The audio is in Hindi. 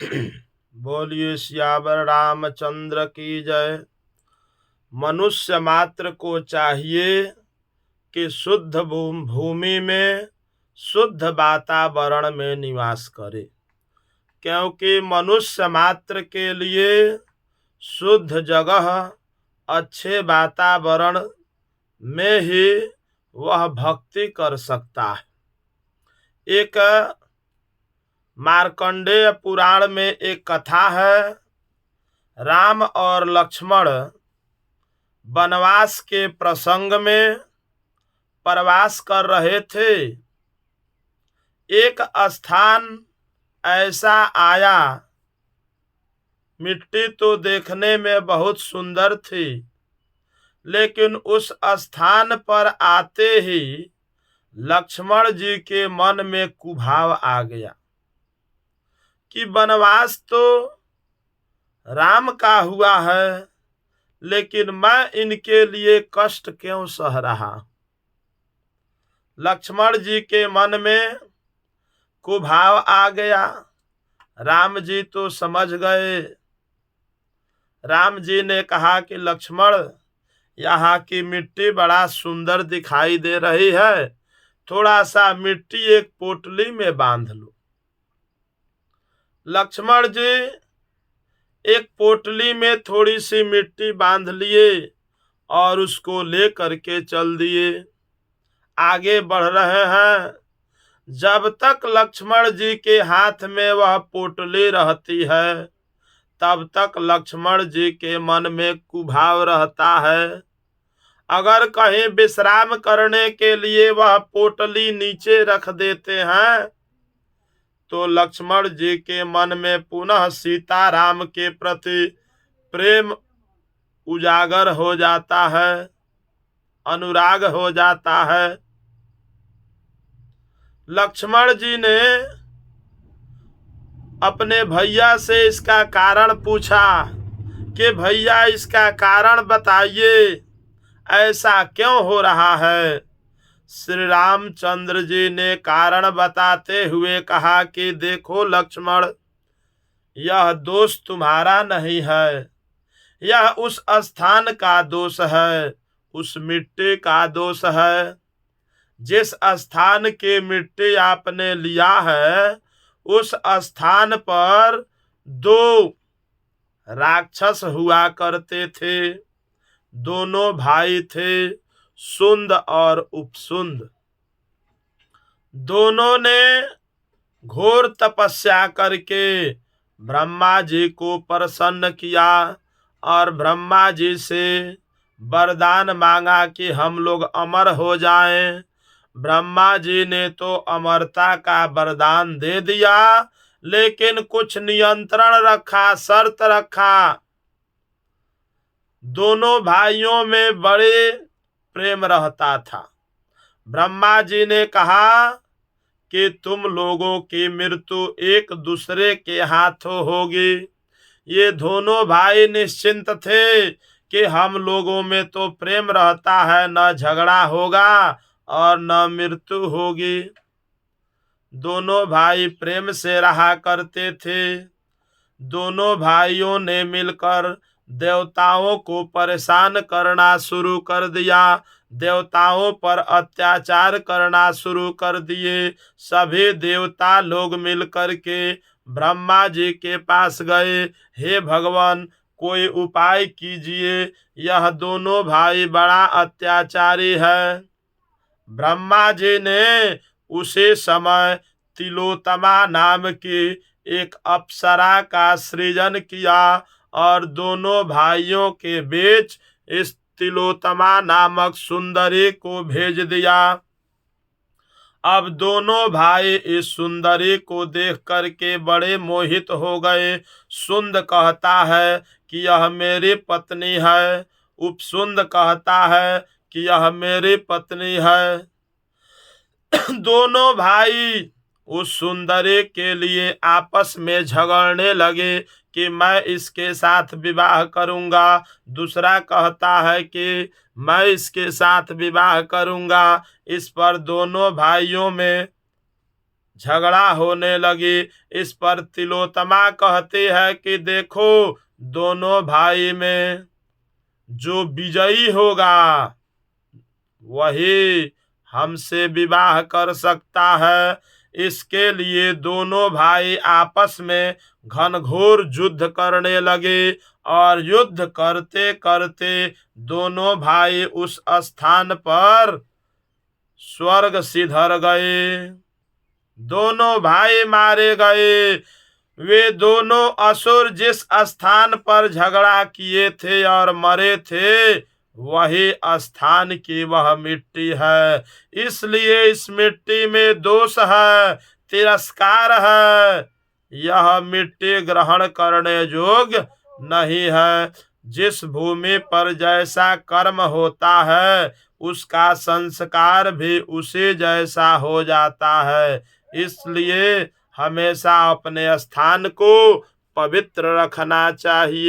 बोलिए सियावर रामचंद्र की जय। मनुष्य मात्र को चाहिए कि शुद्ध भूमि में शुद्ध वातावरण में निवास करे, क्योंकि मनुष्य मात्र के लिए शुद्ध जगह, अच्छे वातावरण में ही वह भक्ति कर सकता है। एक मार्कंडेय पुराण में एक कथा है। राम और लक्ष्मण वनवास के प्रसंग में प्रवास कर रहे थे। एक स्थान ऐसा आया, मिट्टी तो देखने में बहुत सुंदर थी, लेकिन उस स्थान पर आते ही लक्ष्मण जी के मन में कुभाव आ गया कि वनवास तो राम का हुआ है, लेकिन मैं इनके लिए कष्ट क्यों सह रहा। लक्ष्मण जी के मन में कुभाव आ गया। राम जी तो समझ गए। राम जी ने कहा कि लक्ष्मण, यहाँ की मिट्टी बड़ा सुंदर दिखाई दे रही है, थोड़ा सा मिट्टी एक पोटली में बांध लो। लक्ष्मण जी एक पोटली में थोड़ी सी मिट्टी बांध लिए और उसको ले करके चल दिए। आगे बढ़ रहे हैं। जब तक लक्ष्मण जी के हाथ में वह पोटली रहती है, तब तक लक्ष्मण जी के मन में कुभाव रहता है। अगर कहीं विश्राम करने के लिए वह पोटली नीचे रख देते हैं, तो लक्ष्मण जी के मन में पुनः सीता राम के प्रति प्रेम उजागर हो जाता है, अनुराग हो जाता है। लक्ष्मण जी ने अपने भैया से इसका कारण पूछा कि भैया, इसका कारण बताइए, ऐसा क्यों हो रहा है। श्री रामचंद्र जी ने कारण बताते हुए कहा कि देखो लक्ष्मण, यह दोष तुम्हारा नहीं है, यह उस स्थान का दोष है, उस मिट्टी का दोष है। जिस स्थान की मिट्टी आपने लिया है, उस स्थान पर दो राक्षस हुआ करते थे। दोनों भाई थे, सुंद और उपसुंद। दोनों ने घोर तपस्या करके ब्रह्मा जी को प्रसन्न किया और ब्रह्मा जी से वरदान मांगा कि हम लोग अमर हो जाएं। ब्रह्मा जी ने तो अमरता का वरदान दे दिया, लेकिन कुछ नियंत्रण रखा, शर्त रखा। दोनों भाइयों में बड़े प्रेम रहता था। ब्रह्मा जी ने कहा कि तुम लोगों की मृत्यु एक दूसरे के हाथों होगी। ये दोनों भाई निश्चिंत थे कि हम लोगों में तो प्रेम रहता है, न झगड़ा होगा और न मृत्यु होगी। दोनों भाई प्रेम से रहा करते थे। दोनों भाइयों ने मिलकर देवताओं को परेशान करना शुरू कर दिया, देवताओं पर अत्याचार करना शुरू कर दिए। सभी देवता लोग मिलकर के ब्रह्मा जी के पास गए, हे भगवान, कोई उपाय कीजिए, यह दोनों भाई बड़ा अत्याचारी है। ब्रह्मा जी ने उसी समय तिलोत्तमा नाम की एक अप्सरा का सृजन किया और दोनों भाइयों के बीच इस तिलोत्तमा नामक सुंदरी को भेज दिया। अब दोनों भाई इस सुंदरी को देख करके बड़े मोहित हो गए। सुंद कहता है कि यह मेरी पत्नी है, उपसुंद कहता है कि यह मेरी पत्नी है। दोनों भाई उस सुंदरी के लिए आपस में झगड़ने लगे कि मैं इसके साथ विवाह करूंगा। दूसरा कहता है कि मैं इसके साथ विवाह करूंगा। इस पर दोनों भाइयों में झगड़ा होने लगी। इस पर तिलोत्तमा कहती है कि देखो, दोनों भाई में जो विजयी होगा वही हमसे विवाह कर सकता है। इसके लिए दोनों भाई आपस में घनघोर युद्ध करने लगे और युद्ध करते करते दोनों भाई उस स्थान पर स्वर्ग सिधर गए। दोनों भाई मारे गए। वे दोनों असुर जिस स्थान पर झगड़ा किए थे और मरे थे, वही स्थान की वह मिट्टी है। इसलिए इस मिट्टी में दोष है, तिरस्कार है। यह मिट्टी ग्रहण करने योग्य नहीं है। जिस भूमि पर जैसा कर्म होता है, उसका संस्कार भी उसी जैसा हो जाता है। इसलिए हमेशा अपने स्थान को पवित्र रखना चाहिए।